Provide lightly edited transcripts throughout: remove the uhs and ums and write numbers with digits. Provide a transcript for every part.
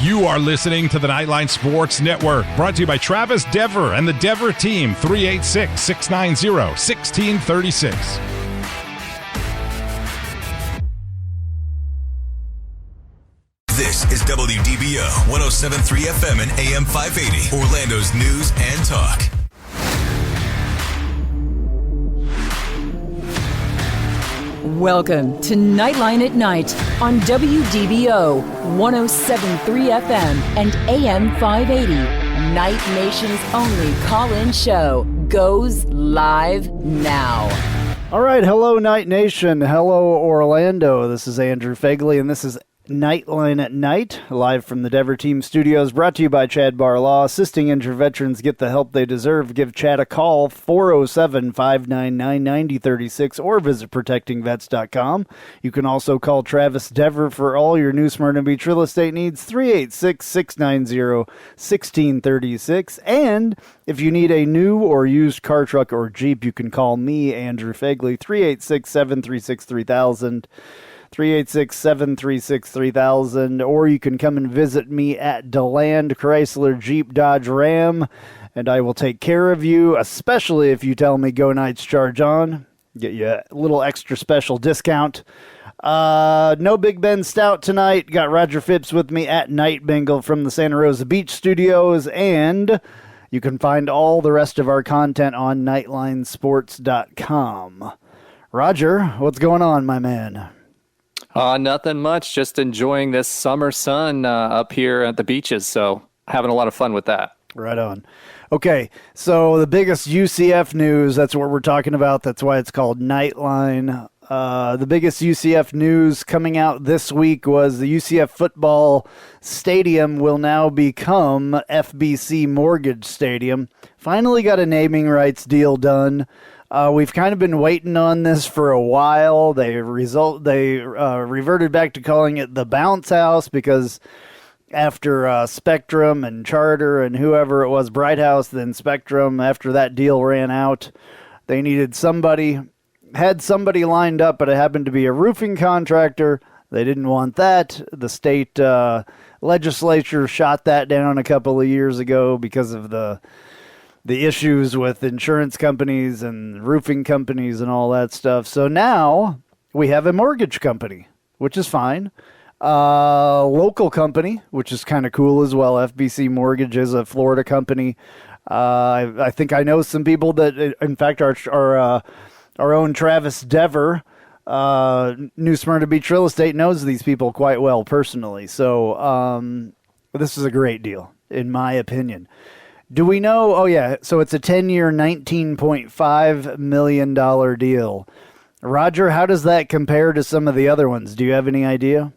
You are listening to the Knightline Sports Network, brought to you by Travis Dever and the Dever team, 386-690-1636. This is WDBO 107.3 FM and AM 580, Orlando's news and talk. Welcome to Knightline at Night on WDBO 107.3 FM and AM 580. Night Nation's only call-in show goes live now. All right, hello Night Nation, hello Orlando. This is Andrew Phegley, and this is Knightline at Night, live from the Dever Team Studios, brought to you by Chad Barlaw. Assisting injured veterans get the help they deserve. Give Chad a call, 407-599-9036, or visit protectingvets.com. You can also call Travis Dever for all your new Smyrna Beach real estate needs, 386-690-1636. And if you need a new or used car, truck, or Jeep, you can call me, Andrew Phegley, 386-736-3000. 386-736-3000, or you can come and visit me at DeLand Chrysler Jeep Dodge Ram, and I will take care of you, especially if you tell me Go Knights Charge On. Get you a little extra special discount. No Big Ben Stout tonight. Got Roger Phipps with me at Night Bengal from the Santa Rosa Beach Studios, and you can find all the rest of our content on nightlinesports.com. Roger, what's going on, my man? Nothing much. Just enjoying this summer sun up here at the beaches. So having a lot of fun with that. Right on. Okay, so the biggest UCF news, that's what we're talking about. That's why it's called Knightline. The biggest UCF news coming out this week was the UCF football stadium will now become FBC Mortgage Stadium. Finally got a naming rights deal done. We've kind of been waiting on this for a while. They reverted back to calling it the Bounce House because after Spectrum and Charter and whoever it was, Bright House, then Spectrum, after that deal ran out, they needed somebody, had somebody lined up, but it happened to be a roofing contractor. They didn't want that. The state legislature shot that down a couple of years ago because of the issues with insurance companies and roofing companies and all that stuff. So now we have a mortgage company, which is fine. Local company, which is kind of cool as well. FBC Mortgage is a Florida company. I think I know some people that, in fact, our own Travis Dever, New Smyrna Beach Real Estate, knows these people quite well personally. So this is a great deal, in my opinion. Do we know? Oh, yeah. So it's a 10-year, $19.5 million deal. Roger, how does that compare to some of the other ones? Do you have any idea?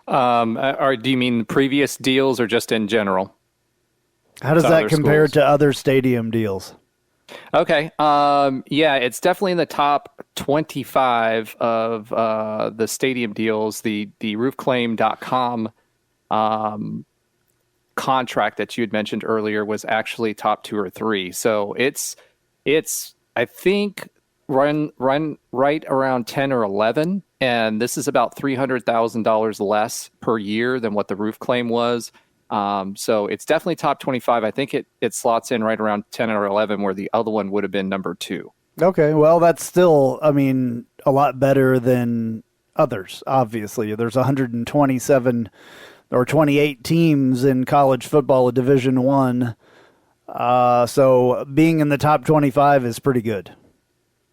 Or do you mean previous deals or just in general? How does that compare to other stadium deals? Okay. Yeah, it's definitely in the top 25 of the stadium deals. The roofclaim.com contract that you had mentioned earlier was actually top 2 or 3. So it's I think run right around 10 or 11, and this is about $300,000 less per year than what the roof claim was. So it's definitely top 25. I think it slots in right around 10 or 11, where the other one would have been number 2. Okay, well, that's still, I mean, a lot better than others, obviously. There's 127 or 28 teams in college football at Division I. So being in the top 25 is pretty good.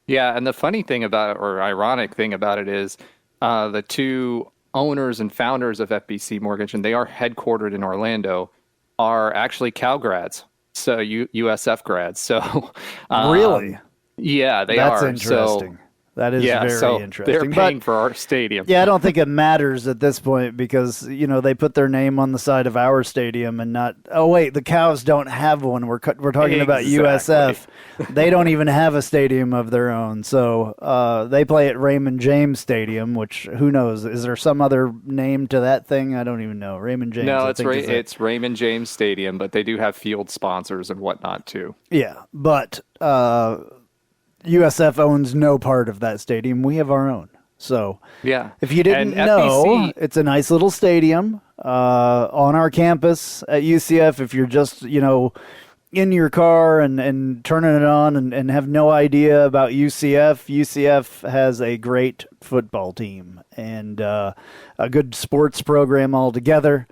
Yeah, and the funny thing about it, or ironic thing about it, is the two owners and founders of FBC Mortgage, and they are headquartered in Orlando, are actually Cal grads, so USF grads. So really? Yeah, they That's are. Interesting. That is very interesting. They're paying for our stadium. Yeah, I don't think it matters at this point because, they put their name on the side of our stadium and not... Oh, wait, the Cows don't have one. We're talking about USF. They don't even have a stadium of their own. So they play at Raymond James Stadium, which, who knows? Is there some other name to that thing? I don't even know. Raymond James. No, it's Raymond James Stadium, but they do have field sponsors and whatnot, too. Yeah, but... USF owns no part of that stadium. We have our own. So Yeah. if you didn't And know, FBC it's a nice little stadium on our campus at UCF. If you're just, in your car and turning it on and have no idea about UCF has a great football team and a good sports program altogether.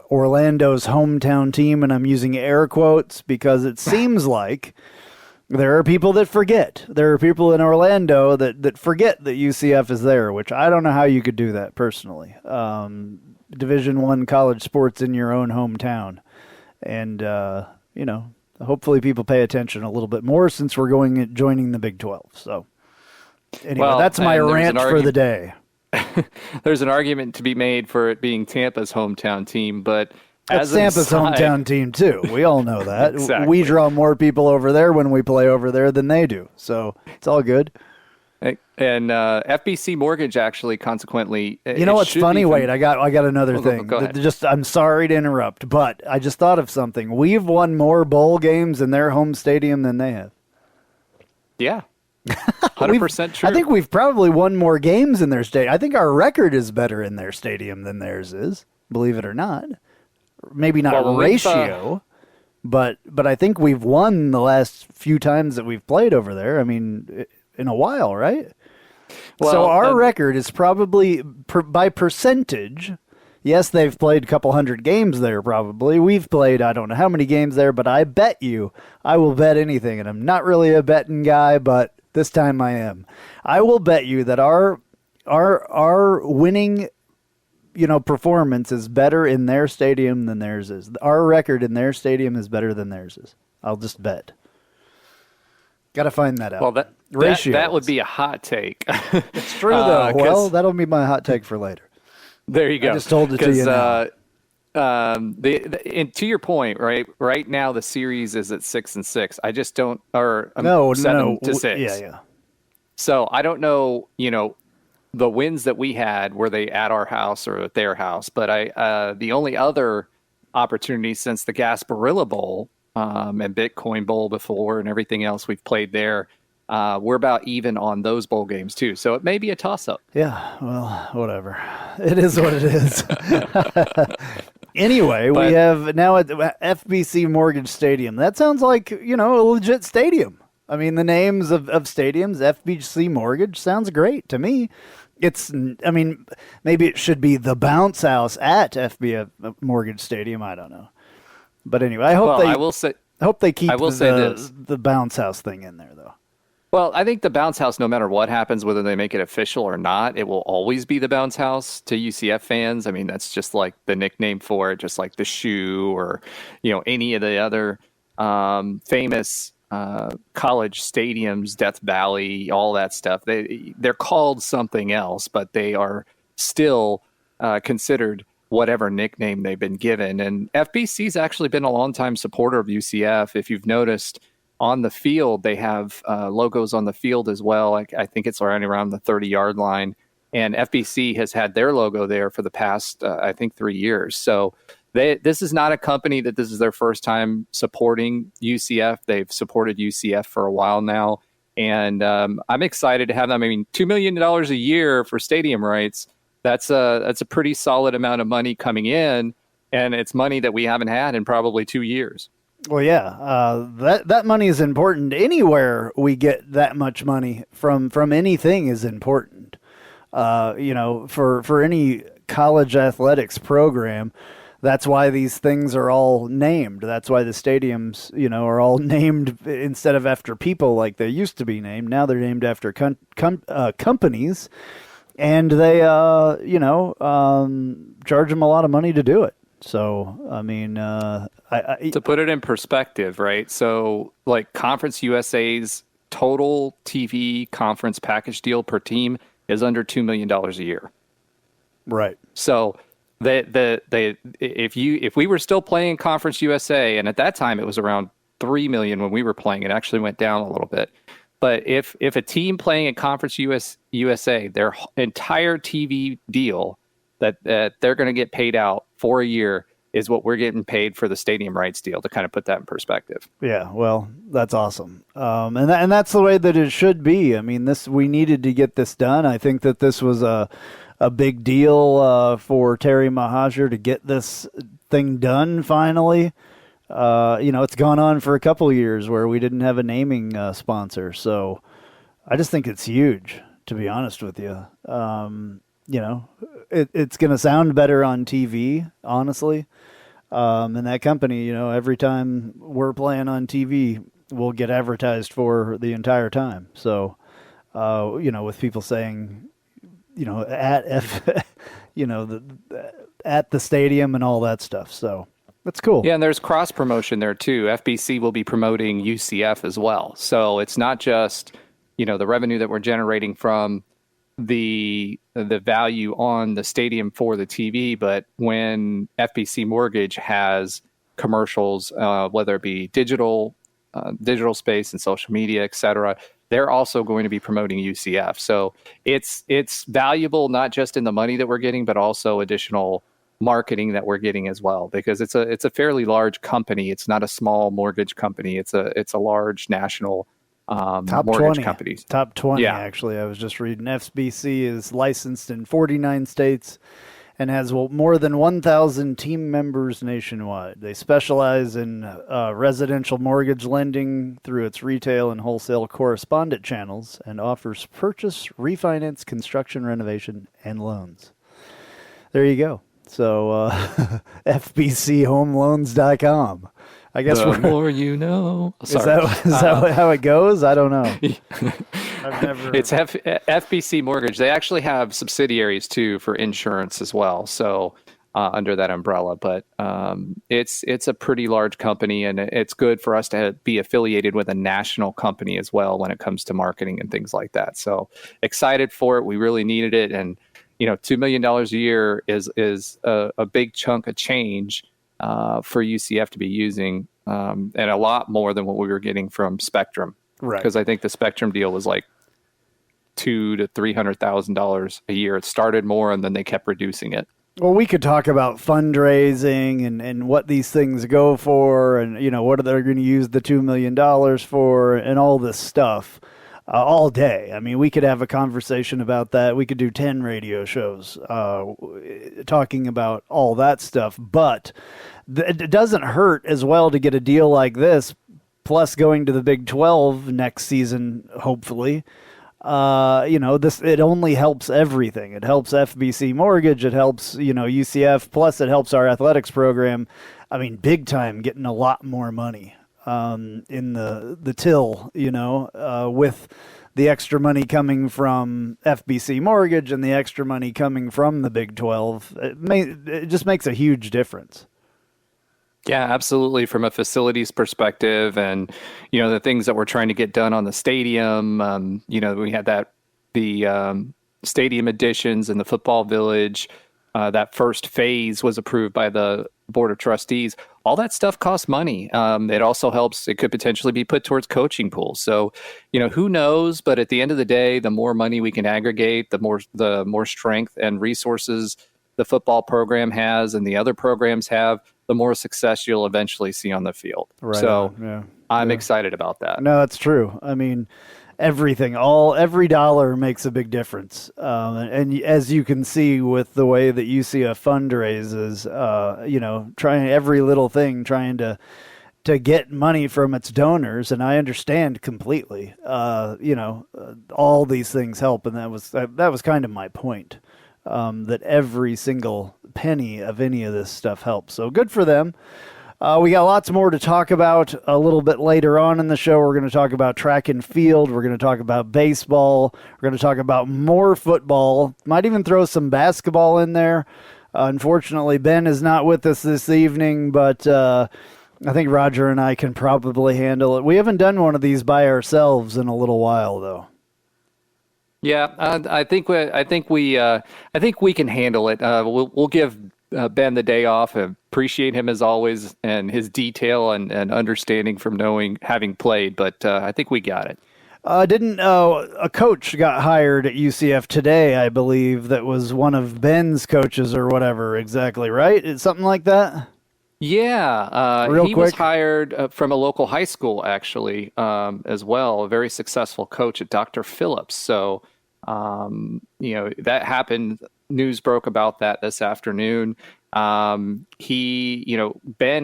Orlando's hometown team, and I'm using air quotes because it seems like there are people that forget. There are people in Orlando that forget that UCF is there, which I don't know how you could do that personally. Division I college sports in your own hometown. And, hopefully people pay attention a little bit more since we're joining the Big 12. So anyway, that's my rant for the day. There's an argument to be made for it being Tampa's hometown team, but That's Tampa's hometown team, too. We all know that. Exactly. We draw more people over there when we play over there than they do. So it's all good. And FBC Mortgage actually, consequently, you know what's funny? Wait, I got another thing. Go ahead. I'm sorry to interrupt, but I just thought of something. We've won more bowl games in their home stadium than they have. Yeah. 100% true. I think we've probably won more games in their stadium. I think our record is better in their stadium than theirs is, believe it or not. Maybe not ratio, but I think we've won the last few times that we've played over there. I mean, in a while, right? Well, so our record is probably, by percentage, yes, they've played a couple hundred games there probably. We've played, I don't know how many games there, but I bet you, I will bet anything, and I'm not really a betting guy, but this time I am. I will bet you that our winning, performance is better in their stadium than theirs is. Our record in their stadium is better than theirs is. I'll just bet. Got to find that out. Well, that would be a hot take. It's true, though. Well, that'll be my hot take for later. There you go. I just told it to you now. And to your point, right now the series is at 6-6. I just don't, or no, 7-6. Yeah. So I don't know, the wins that we had, were they at our house or at their house? But the only other opportunity since the Gasparilla Bowl and Bitcoin Bowl before and everything else we've played there, we're about even on those bowl games too. So it may be a toss-up. Yeah, well, whatever. It is what it is. Anyway, we have now at FBC Mortgage Stadium. That sounds like, a legit stadium. I mean, the names of stadiums, FBC Mortgage, sounds great to me. Maybe it should be the Bounce House at FB Mortgage Stadium. I don't know. But anyway, I hope they keep the Bounce House thing in there, though. Well, I think the Bounce House, no matter what happens, whether they make it official or not, it will always be the Bounce House to UCF fans. I mean, that's just like the nickname for it, just like the Shoe or, any of the other famous college stadiums, Death Valley, all that stuff. They're called something else, but they are still considered whatever nickname they've been given. And FBC's actually been a longtime supporter of UCF. If you've noticed, on the field, they have logos on the field as well. I think it's around the 30-yard line. And FBC has had their logo there for the past, 3 years. So this is not a company that this is their first time supporting UCF. They've supported UCF for a while now. And I'm excited to have them. I mean, $2 million a year for stadium rights, that's a pretty solid amount of money coming in. And it's money that we haven't had in probably 2 years. Well, yeah, that money is important. Anywhere we get that much money from anything is important. For any college athletics program, that's why these things are all named. That's why the stadiums, are all named instead of after people like they used to be named. Now they're named after companies, and they, charge them a lot of money to do it. So, I mean, to put it in perspective, right? So, like Conference USA's total TV conference package deal per team is under $2 million a year. Right. So, if we were still playing Conference USA, and at that time it was around $3 million when we were playing, it actually went down a little bit. But if a team playing at Conference USA, their entire TV deal that they're going to get paid out for a year is what we're getting paid for the stadium rights deal, to kind of put that in perspective. Yeah, well, that's awesome. And that's the way that it should be. I mean, we needed to get this done. I think that this was a big deal for Terry Mahajer to get this thing done finally. It's gone on for a couple of years where we didn't have a naming sponsor. So I just think it's huge, to be honest with you. It's going to sound better on TV, honestly. And that company, every time we're playing on TV, we'll get advertised for the entire time. So, with people saying, at the stadium and all that stuff. So that's cool. Yeah, and there's cross promotion there too. FBC will be promoting UCF as well. So it's not just, the revenue that we're generating from the value on the stadium for the TV, but when FBC Mortgage has commercials, whether it be digital space and social media, et cetera, they're also going to be promoting UCF. So it's valuable, not just in the money that we're getting, but also additional marketing that we're getting as well, because it's a fairly large company. It's not a small mortgage company. It's a large national top mortgage 20 companies. Top 20, yeah. Actually. I was just reading FBC is licensed in 49 states and has more than 1,000 team members nationwide. They specialize in residential mortgage lending through its retail and wholesale correspondent channels and offers purchase, refinance, construction, renovation, and loans. There you go. So FBCHomeLoans.com. I guess the more you know. Sorry. Is that how it goes? I don't know. I've never. It's FBC Mortgage. They actually have subsidiaries too for insurance as well. So under that umbrella, but it's a pretty large company, and it's good for us to be affiliated with a national company as well when it comes to marketing and things like that. So excited for it. We really needed it, and $2 million a year is a big chunk of change for UCF to be using, and a lot more than what we were getting from Spectrum. Right. Because I think the Spectrum deal was like $200,000 to $300,000 a year. It started more, and then they kept reducing it. Well, we could talk about fundraising and what these things go for, and what they're going to use the $2 million for, and all this stuff. All day. I mean, we could have a conversation about that. We could do 10 radio shows talking about all that stuff. But it doesn't hurt as well to get a deal like this, plus going to the Big 12 next season, hopefully. It only helps everything. It helps FBC Mortgage. It helps, UCF. Plus, it helps our athletics program. I mean, big time, getting a lot more money. In the till, with the extra money coming from FBC Mortgage and the extra money coming from the Big 12, it just makes a huge difference. Yeah, absolutely. From a facilities perspective, and the things that we're trying to get done on the stadium, we had the stadium additions and the football village. That first phase was approved by the Board of Trustees. All that stuff costs money. It also helps. It could potentially be put towards coaching pools. So, who knows? But at the end of the day, the more money we can aggregate, the more strength and resources the football program has and the other programs have, the more success you'll eventually see on the field. Right. So yeah. I'm excited about that. No, that's true. I mean, every dollar makes a big difference. And as you can see with the way that UCF fundraises, trying every little thing, trying to get money from its donors. And I understand completely, all these things help. And that was kind of my point, that every single penny of any of this stuff helps. So good for them. We got lots more to talk about a little bit later on in the show. We're going to talk about track and field. We're going to talk about baseball. We're going to talk about more football. Might even throw some basketball in there. Unfortunately, Ben is not with us this evening, but I think Roger and I can probably handle it. We haven't done one of these by ourselves in a little while, though. Yeah, I think we can handle it. We'll give Ben the day off. Appreciate him as always and his detail and understanding from having played. But I think we got it. A coach got hired at UCF today, I believe, that was one of Ben's coaches or whatever exactly, right? It's something like that? Yeah, Real he was quick. hired from a local high school, actually, as well. A very successful coach at Dr. Phillips. So, that happened. News broke about that this afternoon. Ben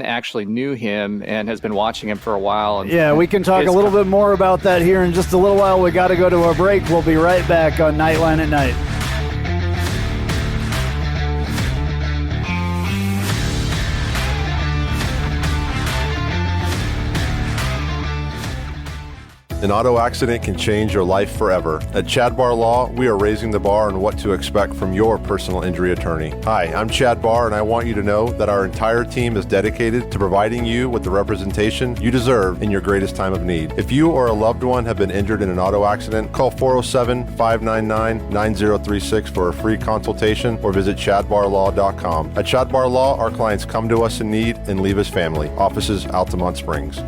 actually knew him and has been watching him for a while. And Yeah, we can talk a little bit more about that here in just a little while. We got to go to a break. We'll be right back on Knightline at Night. An auto accident can change your life forever. At Chad Barr Law, we are raising the bar on what to expect from your personal injury attorney. Hi, I'm Chad Barr, and I want you to know that our entire team is dedicated to providing you with the representation you deserve in your greatest time of need. If you or a loved one have been injured in an auto accident, call 407-599-9036 for a free consultation or visit chadbarlaw.com. At Chad Barr Law, our clients come to us in need and leave as family. Offices Altamont Springs.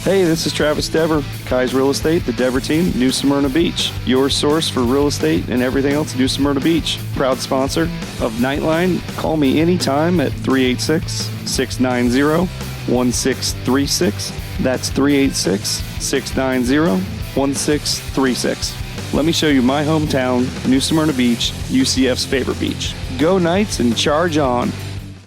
Hey, this is Travis Dever, Kai's Real Estate, the Dever team, New Smyrna Beach. Your source for real estate and everything else New Smyrna Beach. Proud sponsor of Knightline. Call me anytime at 386-690-1636. That's 386-690-1636. Let me show you my hometown, New Smyrna Beach, UCF's favorite beach. Go Knights and charge on.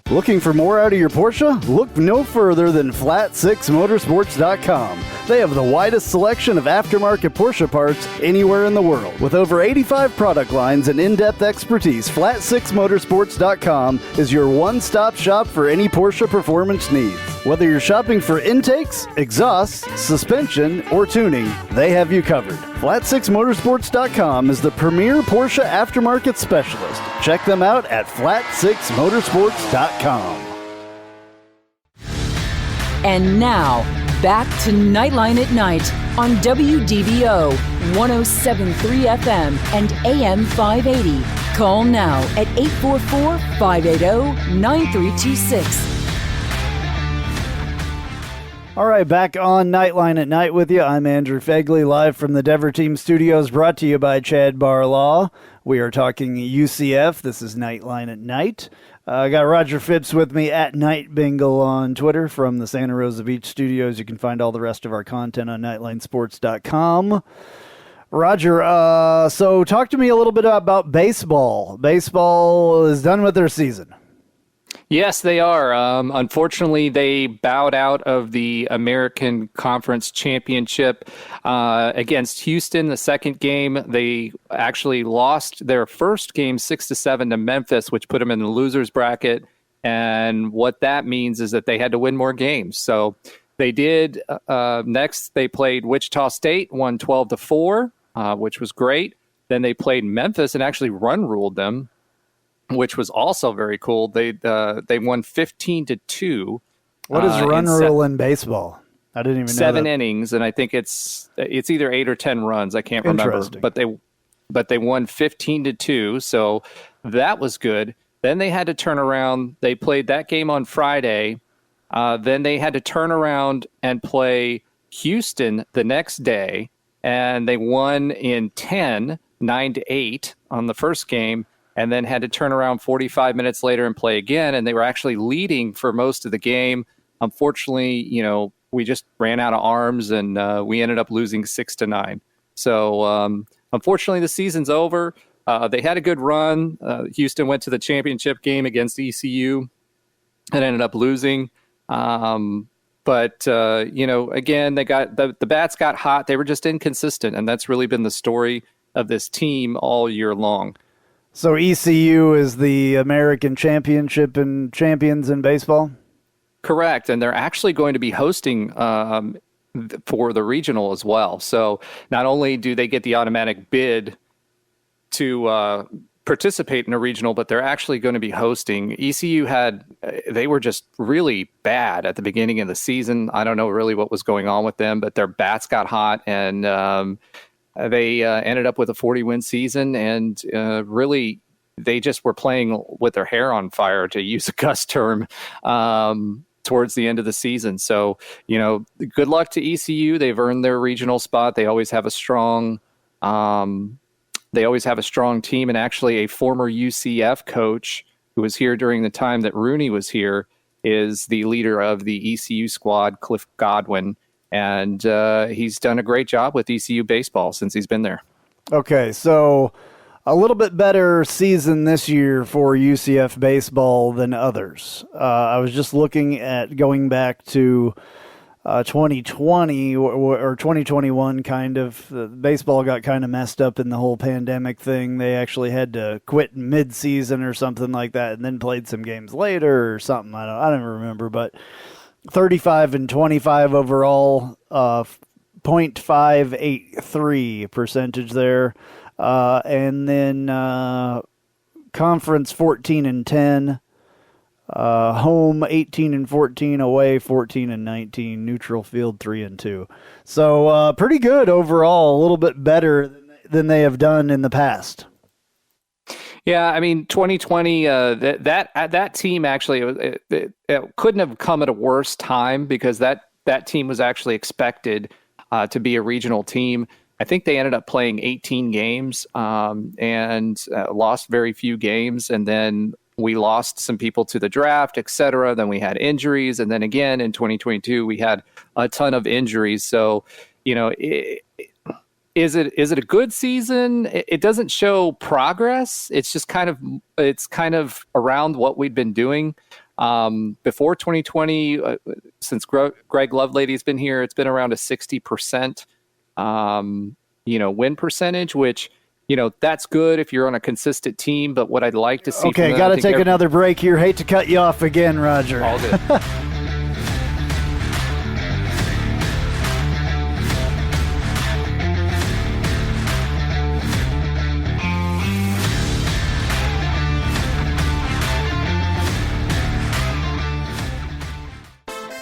Looking for more out of your Porsche? Look no further than Flat6Motorsports.com. They have the widest selection of aftermarket Porsche parts anywhere in the world. With over 85 product lines and in-depth expertise, Flat6Motorsports.com is your one-stop shop for any Porsche performance needs. Whether you're shopping for intakes, exhausts, suspension, or tuning, they have you covered. Flat6Motorsports.com is the premier Porsche aftermarket specialist. Check them out at Flat6Motorsports.com. And now, back to Knightline at Night on WDBO 107.3 FM and AM 580. Call now at 844-580-9326. All right, back on Knightline at Night with you. I'm Andrew Phegley, live from the Dever Team Studios, brought to you by Chad Barr Law. We are talking UCF. This is Knightline at Night. I got Roger Phipps with me at Night Bengal on Twitter from the Santa Rosa Beach Studios. You can find all the rest of our content on NightlineSports.com. Roger, so talk to me a little bit about baseball. Baseball is done with their season. Yes, they are. Unfortunately, they bowed out of the American Conference Championship against Houston. The second game, they actually lost their first game 6-7 to Memphis, which put them in the losers bracket. And what that means is that they had to win more games. So they did. Next, they played Wichita State, won 12-4, which was great. Then they played Memphis and actually run ruled them, which was also very cool. They won 15-2. What is run rule in baseball? I didn't even know. 7 innings, and I think it's either 8 or 10 runs. I can't remember. But they won 15-2, so that was good. Then they had to turn around. They played that game on Friday. Then they had to turn around and play Houston the next day, and they won in 10, 9-8 on the first game. And then had to turn around 45 minutes later and play again. And they were actually leading for most of the game. Unfortunately, we just ran out of arms and we ended up losing 6-9. So unfortunately, the season's over. They had a good run. Houston went to the championship game against ECU and ended up losing. Again, they got the bats got hot. They were just inconsistent. And that's really been the story of this team all year long. So ECU is the American Championship and champions in baseball? Correct. And they're actually going to be hosting for the regional as well. So not only do they get the automatic bid to participate in a regional, but they're actually going to be hosting. ECU they were just really bad at the beginning of the season. I don't know really what was going on with them, but their bats got hot and they ended up with a 40-win season, and really they just were playing with their hair on fire, to use a Gus term, towards the end of the season. So, good luck to ECU. They've earned their regional spot. They always have a strong team, and actually a former UCF coach who was here during the time that Rooney was here, is the leader of the ECU squad, Cliff Godwin. And he's done a great job with ECU baseball since he's been there. Okay, so a little bit better season this year for UCF baseball than others. I was just looking at going back to 2020 or 2021 kind of. Baseball got kind of messed up in the whole pandemic thing. They actually had to quit mid-season or something like that and then played some games later or something. I don't remember, but 35 and 25 overall, .583 percentage there. And then conference 14 and 10, home 18 and 14, away 14 and 19, neutral field 3 and 2. So pretty good overall, a little bit better than they have done in the past. Yeah, I mean, 2020, that team actually it couldn't have come at a worse time, because that team was actually expected to be a regional team. I think they ended up playing 18 games and lost very few games. And then we lost some people to the draft, et cetera. Then we had injuries. And then again, in 2022, we had a ton of injuries. So, is it a good season? It doesn't show progress. It's just kind of around what we'd been doing. Before 2020, since Greg Lovelady's been here, it's been around a 60%. Win percentage, which, that's good if you're on a consistent team. But what I'd like to see. Okay, got to take another break here. Hate to cut you off again, Roger. All good.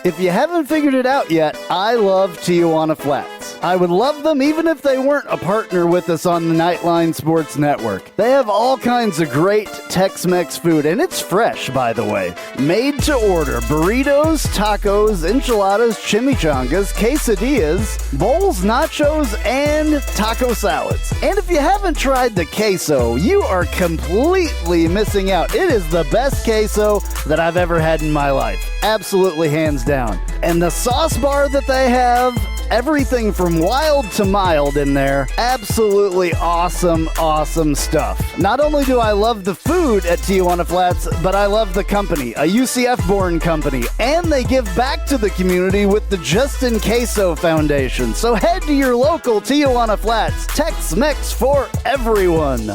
If you haven't figured it out yet, I love Tijuana Flats. I would love them even if they weren't a partner with us on the Knightline Sports Network. They have all kinds of great Tex-Mex food, and it's fresh, by the way. Made to order burritos, tacos, enchiladas, chimichangas, quesadillas, bowls, nachos, and taco salads. And if you haven't tried the queso, you are completely missing out. It is the best queso that I've ever had in my life. Absolutely hands down. And the sauce bar that they have, everything from wild to mild in there. Absolutely awesome, awesome stuff. Not only do I love the food at Tijuana Flats, but I love the company, a UCF-born company. And they give back to the community with the Justin Queso Foundation. So head to your local Tijuana Flats. Tex-Mex for everyone.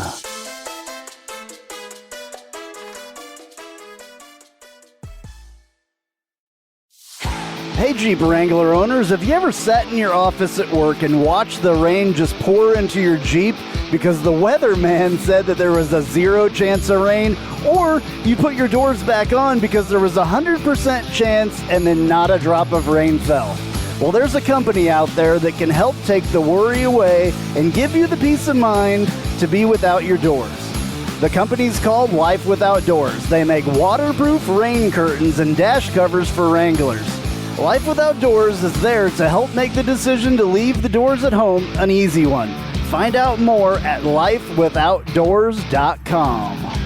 Hey Jeep Wrangler owners, have you ever sat in your office at work and watched the rain just pour into your Jeep because the weatherman said that there was a 0 chance of rain? Or you put your doors back on because there was a 100% chance and then not a drop of rain fell? Well, there's a company out there that can help take the worry away and give you the peace of mind to be without your doors. The company's called Life Without Doors. They make waterproof rain curtains and dash covers for Wranglers. Life Without Doors is there to help make the decision to leave the doors at home an easy one. Find out more at lifewithoutdoors.com.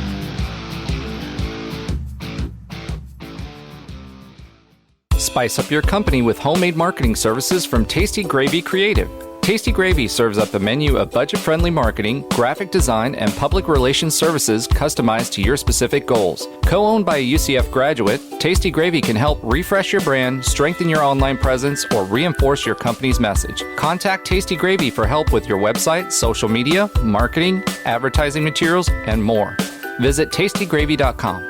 Spice up your company with homemade marketing services from Tasty Gravy Creative. Tasty Gravy serves up a menu of budget-friendly marketing, graphic design, and public relations services customized to your specific goals. Co-owned by a UCF graduate, Tasty Gravy can help refresh your brand, strengthen your online presence, or reinforce your company's message. Contact Tasty Gravy for help with your website, social media, marketing, advertising materials, and more. Visit tastygravy.com.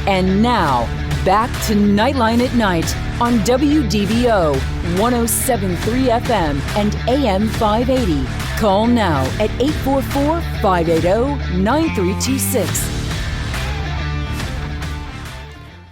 And now, back to Knightline at Night on WDBO 107.3 FM and AM 580. Call now at 844-580-9326.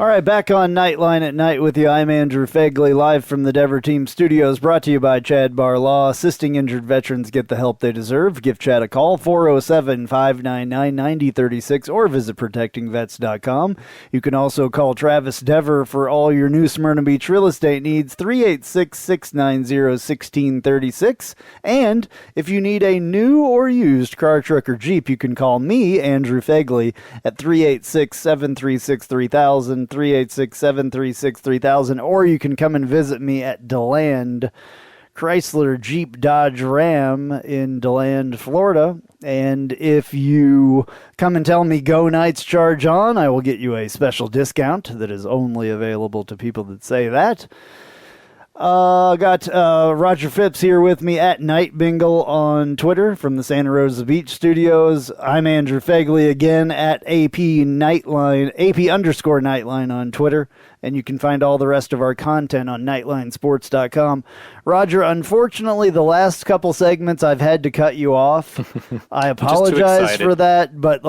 All right, back on Knightline at night with you. I'm Andrew Phegley, live from the Dever Team Studios, brought to you by Chad Barr Law, assisting injured veterans get the help they deserve. Give Chad a call, 407-599-9036, or visit protectingvets.com. You can also call Travis Dever for all your new Smyrna Beach real estate needs, 386-690-1636. And if you need a new or used car, truck, or Jeep, you can call me, Andrew Phegley, at 386-736-3000. 386-736-3000, or you can come and visit me at DeLand Chrysler Jeep Dodge Ram in DeLand, Florida. And if you come and tell me Go Knights Charge On, I will get you a special discount that is only available to people that say that. Got Roger Phipps here with me at Night Bengal on Twitter from the Santa Rosa Beach Studios. I'm Andrew Phegley again at AP _Nightline on Twitter. And you can find all the rest of our content on nightlinesports.com. Roger, unfortunately, the last couple segments I've had to cut you off. I apologize for that, but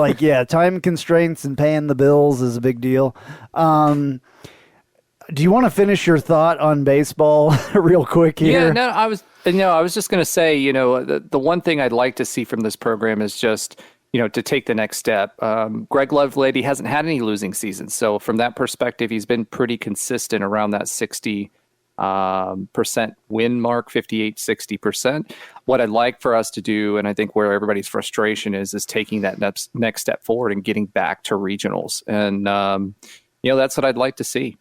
time constraints and paying the bills is a big deal. Do you want to finish your thought on baseball real quick here? Yeah, I was just going to say, the one thing I'd like to see from this program is just, to take the next step. Greg Lovelady hasn't had any losing seasons. So from that perspective, he's been pretty consistent around that 60% win mark, 58, 60%. What I'd like for us to do, and I think where everybody's frustration is taking that next step forward and getting back to regionals. And, that's what I'd like to see.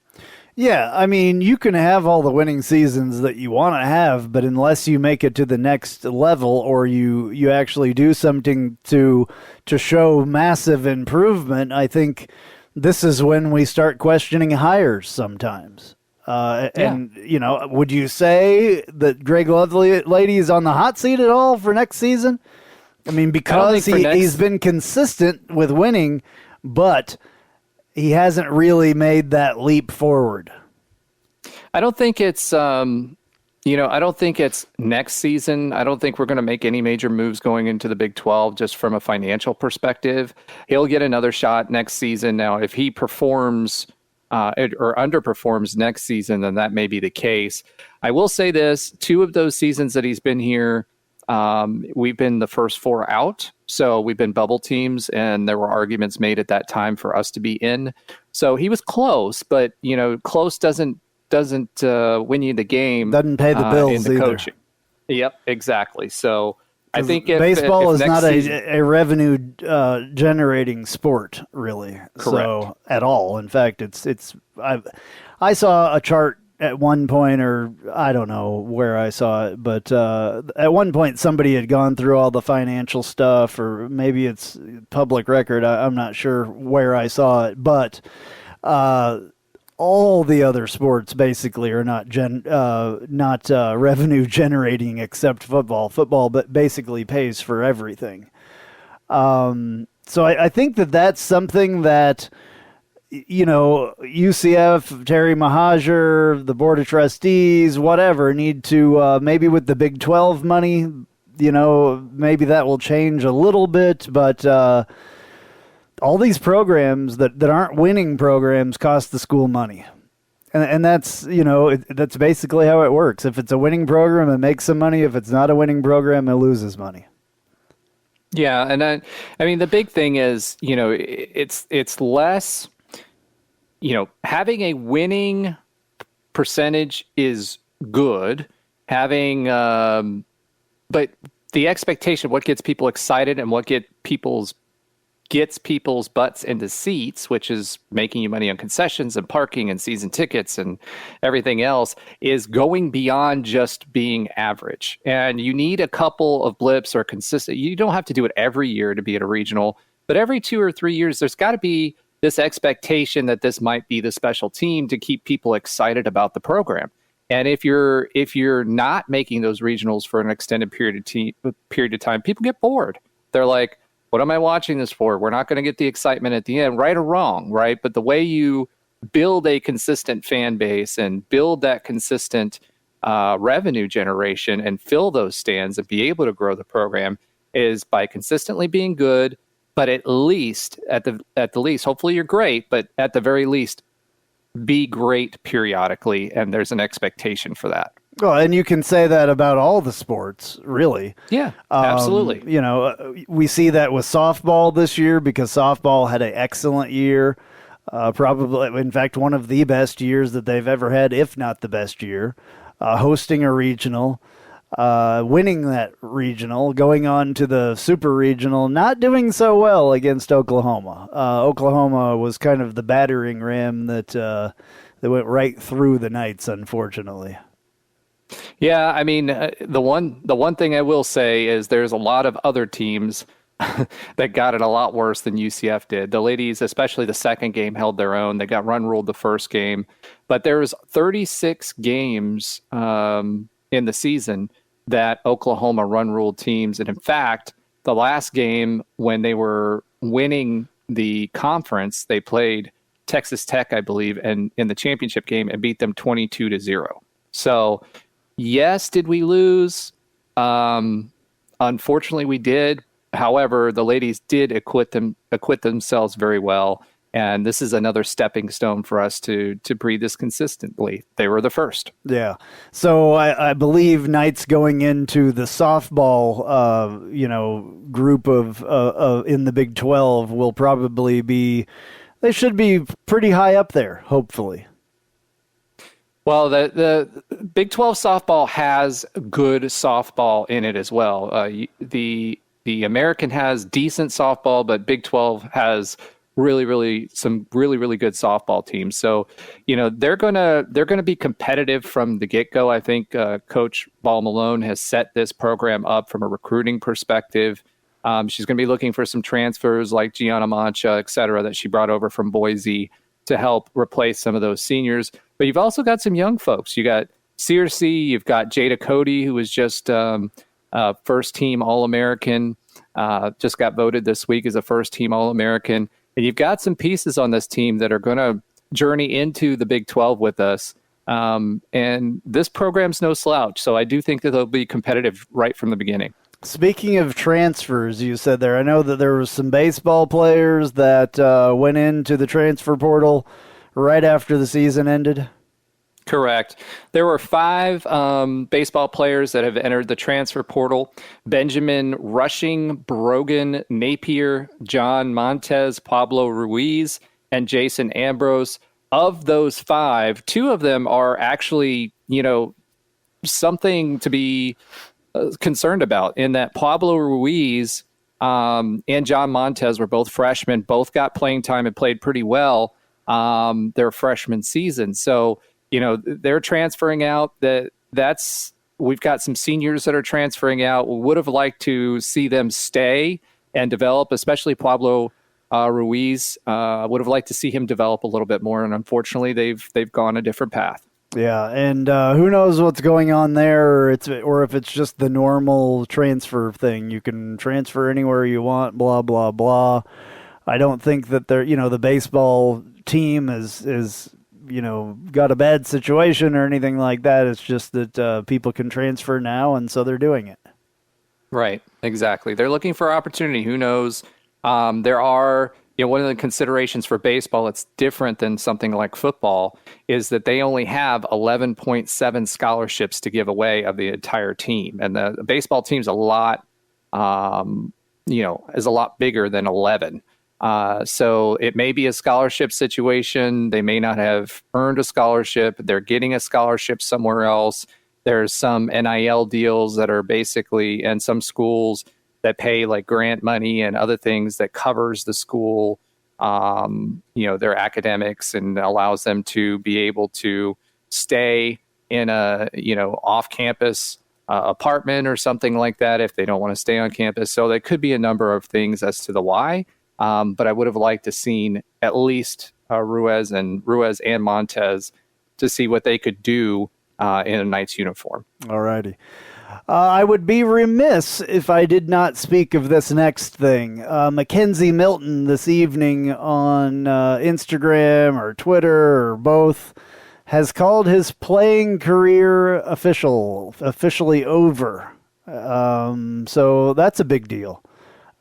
Yeah, I mean, you can have all the winning seasons that you want to have, but unless you make it to the next level or you actually do something to show massive improvement, I think this is when we start questioning hires sometimes. And, would you say that Greg Lovelady is on the hot seat at all for next season? I mean, because he's been consistent with winning, but he hasn't really made that leap forward. I don't think it's, I don't think it's next season. I don't think we're going to make any major moves going into the Big 12 just from a financial perspective. He'll get another shot next season. Now, if he performs or underperforms next season, then that may be the case. I will say this, 2 of those seasons that he's been here, we've been the first 4 out. So we've been bubble teams, and there were arguments made at that time for us to be in. So he was close, but close doesn't win you the game. Doesn't pay the bills in the either. coaching. Yep, exactly. So I think baseball is not season, a revenue generating sport, really. Correct. So at all. In fact, I saw a chart at one point, or I don't know where I saw it, but at one point somebody had gone through all the financial stuff, or maybe it's public record. I'm not sure where I saw it, but all the other sports basically are not revenue generating except football. Football but basically pays for everything. So I think that's something that UCF, Terry Mahajer, the Board of Trustees, whatever, need to, maybe with the Big 12 money, maybe that will change a little bit, but all these programs that aren't winning programs cost the school money. And that's, that's basically how it works. If it's a winning program, it makes some money. If it's not a winning program, it loses money. Yeah, and I mean, the big thing is, it's less... having a winning percentage is good. But the expectation, what gets people excited and what gets people's butts into seats, which is making you money on concessions and parking and season tickets and everything else, is going beyond just being average. And you need a couple of blips or consistent. You don't have to do it every year to be at a regional, but every 2 or 3 years, there's got to be this expectation that this might be the special team to keep people excited about the program. And if you're not making those regionals for an extended period of time, people get bored. They're like, what am I watching this for? We're not going to get the excitement at the end, right or wrong, right? But the way you build a consistent fan base and build that consistent revenue generation and fill those stands and be able to grow the program is by consistently being good, but at the least, hopefully you're great, but at the very least, be great periodically, and there's an expectation for that. Well, and you can say that about all the sports, really. Yeah, absolutely. We see that with softball this year because softball had an excellent year. Probably, in fact, one of the best years that they've ever had, if not the best year, hosting a regional, winning that regional, going on to the super regional, not doing so well against Oklahoma. Oklahoma was kind of the battering ram that went right through the Knights, unfortunately. Yeah, I mean, the one thing I will say is there's a lot of other teams that got it a lot worse than UCF did. The ladies, especially the second game, held their own. They got run ruled the first game, but there was 36 games in the season that Oklahoma run ruled teams, and in fact, the last game when they were winning the conference, they played Texas Tech, I believe, and in the championship game and beat them 22-0. So, yes, did we lose? Unfortunately, we did. However, the ladies did acquit themselves very well, and this is another stepping stone for us to breed this consistently. They were the first. Yeah. So I believe Knights going into the softball, group of in the Big 12 will probably be. They should be pretty high up there, hopefully. Well, the Big 12 softball has good softball in it as well. The American has decent softball, but Big 12 has really good softball teams. So, they're gonna be competitive from the get-go. I think Coach Ball Malone has set this program up from a recruiting perspective. She's going to be looking for some transfers like Gianna Mancha, et cetera, that she brought over from Boise to help replace some of those seniors. But you've also got some young folks. You got Searcy, you've got Jada Cody, who was just first-team All-American, just got voted this week as a first-team All-American. And you've got some pieces on this team that are going to journey into the Big 12 with us. And this program's no slouch, so I do think that they'll be competitive right from the beginning. Speaking of transfers, you said there, I know that there were some baseball players that went into the transfer portal right after the season ended. Correct. There were 5 baseball players that have entered the transfer portal: Benjamin Rushing, Brogan Napier, John Montez, Pablo Ruiz, and Jason Ambrose. Of those 5, 2 of them are actually, something to be concerned about, in that Pablo Ruiz and John Montez were both freshmen, both got playing time and played pretty well their freshman season. So, they're transferring out. We've got some seniors that are transferring out. We would have liked to see them stay and develop, especially Pablo Ruiz. Would have liked to see him develop a little bit more, and unfortunately, they've gone a different path. Yeah, and who knows what's going on there, or if it's just the normal transfer thing. You can transfer anywhere you want, blah, blah, blah. I don't think that the baseball team is got a bad situation or anything like that. It's just that people can transfer now, and so they're doing it. Right, exactly. They're looking for opportunity. Who knows? There are, one of the considerations for baseball, it's different than something like football, is that they only have 11.7 scholarships to give away of the entire team. And the baseball team's a lot, is a lot bigger than 11. So it may be a scholarship situation. They may not have earned a scholarship. They're getting a scholarship somewhere else. There's some NIL deals that are basically, and some schools that pay like grant money and other things that covers the school, their academics, and allows them to be able to stay in a, off-campus apartment or something like that if they don't want to stay on campus. So there could be a number of things as to the why. But I would have liked to seen at least Ruiz and Montez to see what they could do in a Knights uniform. All righty. I would be remiss if I did not speak of this next thing. Mackenzie Milton this evening on Instagram or Twitter or both has called his playing career officially over. So that's a big deal.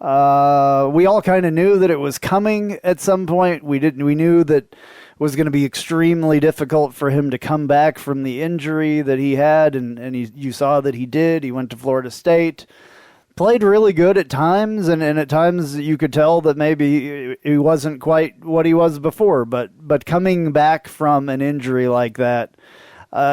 We all kind of knew that it was coming at some point. We knew that it was going to be extremely difficult for him to come back from the injury that he had, and you saw that he did. He went to Florida State, played really good at times, and at times you could tell that maybe he wasn't quite what he was before. But coming back from an injury like that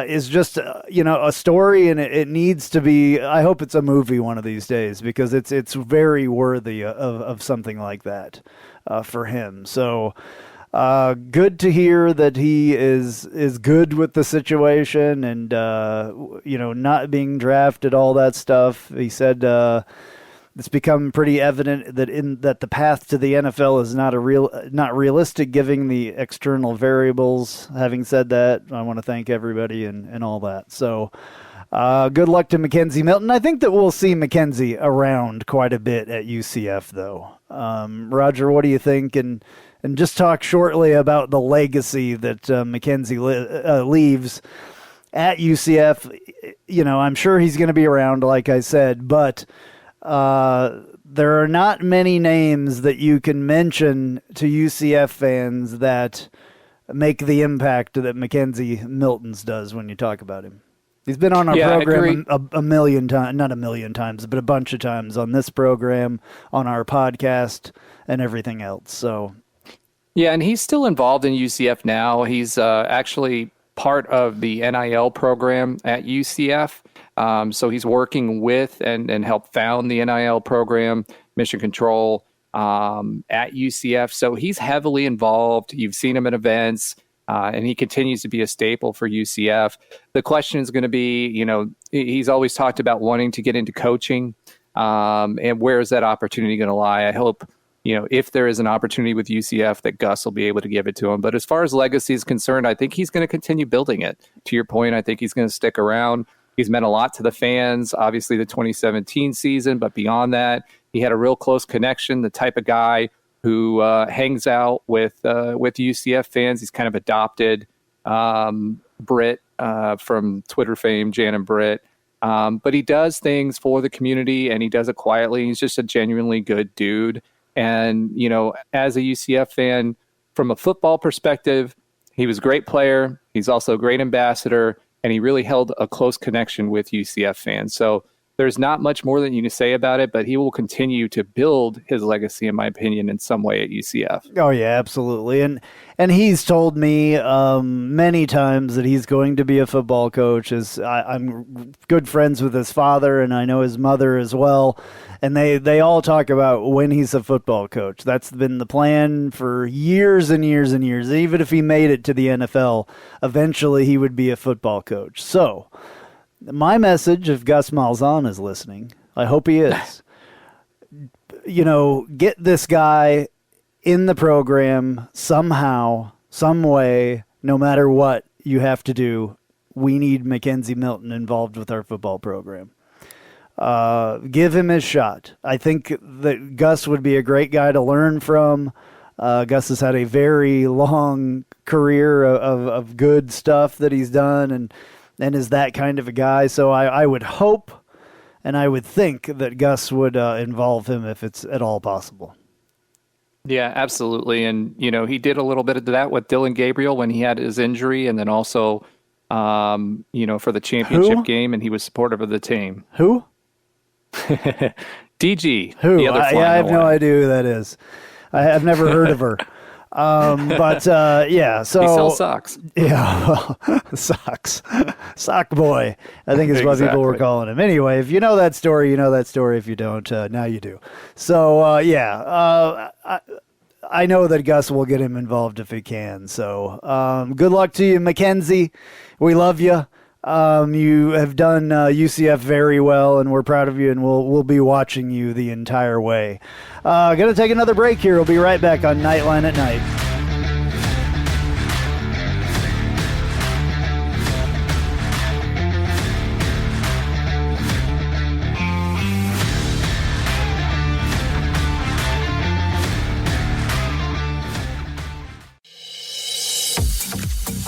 is just a story, and it needs to be. I hope it's a movie one of these days, because it's very worthy of something like that for him. So good to hear that he is good with the situation, and not being drafted, all that stuff. He said it's become pretty evident that the path to the NFL is not realistic, given the external variables. Having said that, I want to thank everybody and all that. So good luck to Mackenzie Milton. I think that we'll see Mackenzie around quite a bit at UCF, though. Roger, what do you think? And just talk shortly about the legacy that Mackenzie leaves at UCF. I'm sure he's going to be around, like I said, but there are not many names that you can mention to UCF fans that make the impact that Mackenzie Milton's does when you talk about him. He's been on our program a million times, not a million times, but a bunch of times on this program, on our podcast, and everything else. So, yeah, and he's still involved in UCF now. He's actually part of the NIL program at UCF. So he's working with and helped found the NIL program, Mission Control, at UCF. So he's heavily involved. You've seen him at events, and he continues to be a staple for UCF. The question is going to be, he's always talked about wanting to get into coaching, and where is that opportunity going to lie? I hope, if there is an opportunity with UCF, that Gus will be able to give it to him. But as far as legacy is concerned, I think he's going to continue building it. To your point, I think he's going to stick around. He's meant a lot to the fans, obviously the 2017 season, but beyond that, he had a real close connection, the type of guy who hangs out with UCF fans. He's kind of adopted Britt from Twitter fame, Jan and Britt. But he does things for the community, and he does it quietly. He's just a genuinely good dude. And, as a UCF fan, from a football perspective, he was a great player. He's also a great ambassador, and he really held a close connection with UCF fans. So there's not much more that you can say about it, but he will continue to build his legacy, in my opinion, in some way at UCF. Oh, yeah, absolutely. And he's told me many times that he's going to be a football coach. I'm good friends with his father, and I know his mother as well. And they all talk about when he's a football coach. That's been the plan for years and years and years. Even if he made it to the NFL, eventually he would be a football coach. So my message, if Gus Malzahn is listening, I hope he is, get this guy in the program somehow, some way, no matter what you have to do. We need Mackenzie Milton involved with our football program. Give him his shot. I think that Gus would be a great guy to learn from. Gus has had a very long career of good stuff that he's done, and is that kind of a guy. So I would hope and I would think that Gus would involve him if it's at all possible. Yeah, absolutely. And, he did a little bit of that with Dylan Gabriel when he had his injury, and then also, for the championship game, and he was supportive of the team. Who? DG. Who? The other I have no idea who that is. I've never heard of her. But yeah, so he sells socks. Yeah, well, socks. Sock boy, I think is what people were calling him. Anyway, if you know that story, you know that story. If you don't, now you do. So I know that Gus will get him involved if he can. So good luck to you, Mackenzie. We love you. You have done UCF very well, and we're proud of you, and we'll be watching you the entire way. Gonna take another break here. We'll be right back on Knightline at Night.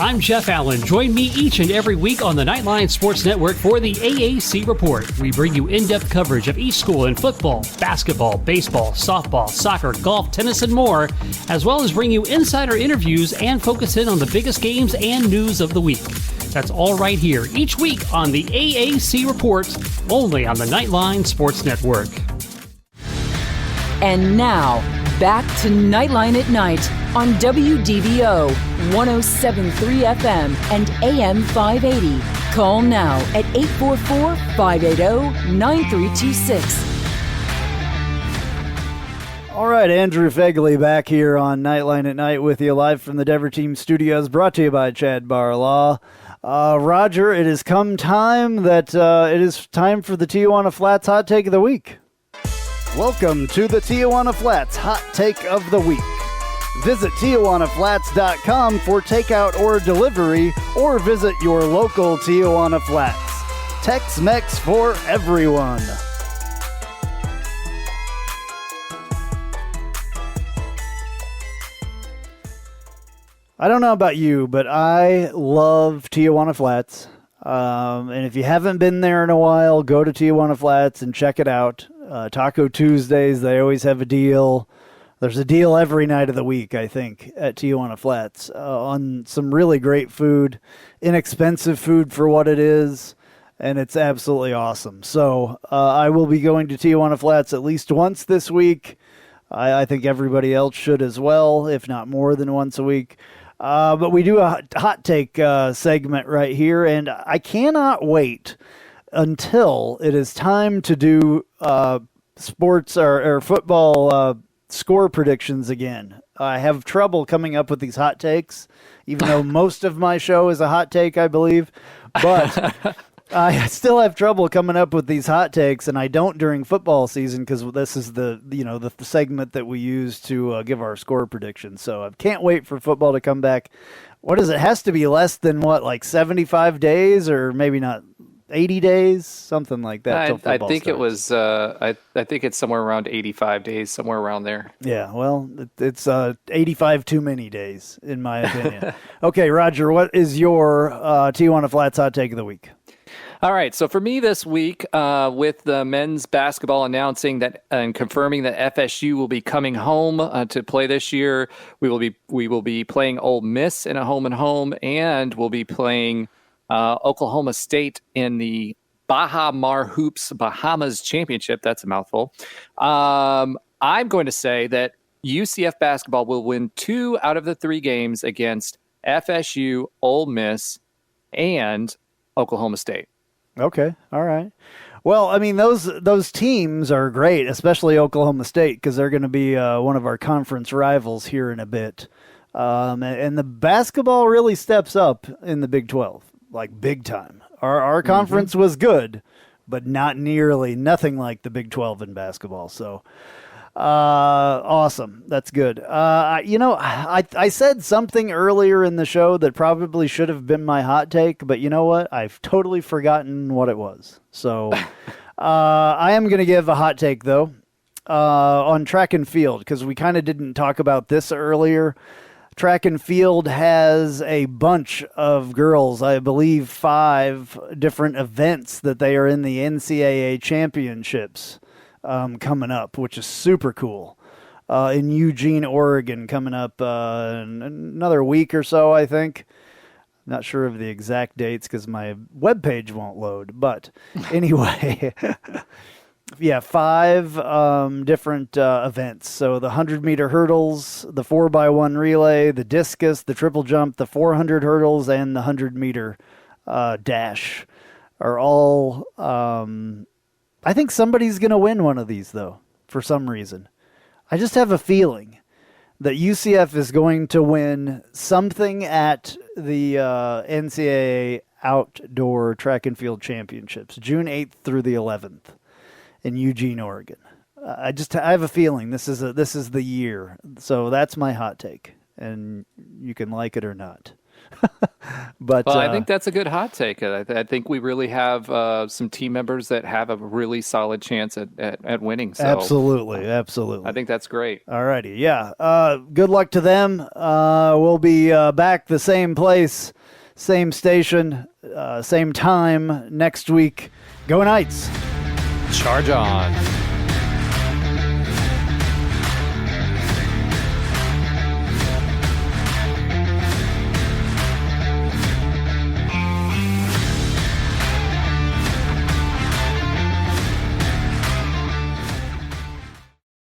I'm Jeff Allen. Join me each and every week on the Knightline Sports Network for the AAC Report. We bring you in-depth coverage of each school in football, basketball, baseball, softball, soccer, golf, tennis, and more, as well as bring you insider interviews and focus in on the biggest games and news of the week. That's all right here each week on the AAC Report, only on the Knightline Sports Network. And now, back to Nightline at Night on WDBO 107.3 FM and AM 580. Call now at 844-580-9326. All right, Andrew Phegley back here on Nightline at Night with you live from the Dever Team Studios, brought to you by Chad Barlaw. Roger, it has come time that it is time for the Tijuana Flats Hot Take of the Week. Welcome to the Tijuana Flats Hot Take of the Week. Visit TijuanaFlats.com for takeout or delivery, or visit your local Tijuana Flats. Tex-Mex for everyone. I don't know about you, but I love Tijuana Flats. And if you haven't been there in a while, go to Tijuana Flats and check it out. Taco Tuesdays, they always have a deal. There's a deal every night of the week, I think, at Tijuana Flats on some really great food, inexpensive food for what it is, and it's absolutely awesome. So I will be going to Tijuana Flats at least once this week. I think everybody else should as well, if not more than once a week. But we do a hot take segment right here, and I cannot wait until it is time to do sports or football score predictions again. I have trouble coming up with these hot takes, even though most of my show is a hot take, I believe. But I still have trouble coming up with these hot takes, and I don't during football season because this is the segment that we use to give our score predictions. So I can't wait for football to come back. What is it? It has to be less than like 75 days, or maybe not 80 days, something like that. I think it was. I think it's somewhere around 85 days, somewhere around there. Yeah, well, it's 85 too many days, in my opinion. Okay, Roger, what is your Tijuana Flats hot take of the week? All right, so for me this week, with the men's basketball announcing that and confirming that FSU will be coming home to play this year, we will be playing Ole Miss in a home-and-home, and we'll be playing Oklahoma State in the Baha Mar Hoops Bahamas Championship. That's a mouthful. I'm going to say that UCF basketball will win 2 out of the 3 games against FSU, Ole Miss, and Oklahoma State. Okay, all right. Well, I mean, those teams are great, especially Oklahoma State, because they're going to be one of our conference rivals here in a bit. And the basketball really steps up in the Big 12. Like big time. Our conference was good, but nothing like the Big 12 in basketball. So, awesome. That's good. I said something earlier in the show that probably should have been my hot take, but you know what? I've totally forgotten what it was. So, I am going to give a hot take though, on track and field, because we kind of didn't talk about this earlier. Track and field has a bunch of girls, I believe 5 different events that they are in the NCAA championships coming up, which is super cool. In Eugene, Oregon, coming up in another week or so, I think. Not sure of the exact dates because my webpage won't load. But anyway, yeah, 5 different events. So the 100-meter hurdles, the 4x1 relay, the discus, the triple jump, the 400 hurdles, and the 100-meter dash are all... I think somebody's going to win one of these, though, for some reason. I just have a feeling that UCF is going to win something at the NCAA Outdoor Track and Field Championships, June 8th through the 11th in Eugene, Oregon. I have a feeling this is the year. So that's my hot take, and you can like it or not. But well, I think that's a good hot take. I think we really have some team members that have a really solid chance at winning. So absolutely. I think that's great. All righty. Yeah. Good luck to them. We'll be back the same place, same station, same time next week. Go Knights. Charge on.